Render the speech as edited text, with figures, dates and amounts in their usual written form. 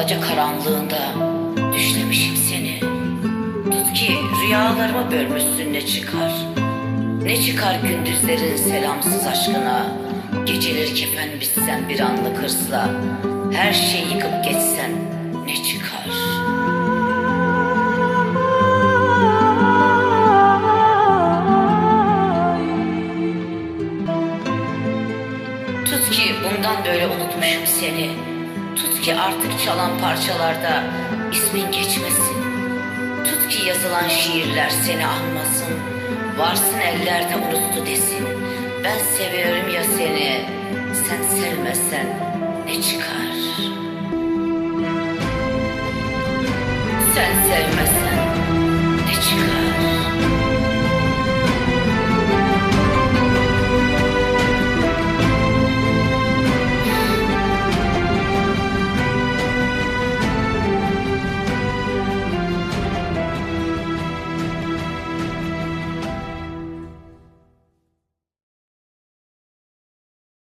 alacakaranlığında düşlemişim seni. Tut ki rüyalarımı bölmüşsün, ne çıkar? Ne çıkar gündüzlerin selamsız aşkına? Geceleri kefen bitsen bir anlık hırsla, her şeyi yıkıp geçsen ne çıkar? Tut ki bundan böyle unutmuşum seni. Tut ki artık çalan parçalarda ismin geçmesin. Tut ki yazılan şiirler seni anmasın. Varsın ellerde unuttu desin. Ben seviyorum ya seni, sen sevmezsen ne çıkar? Sen sevmezsen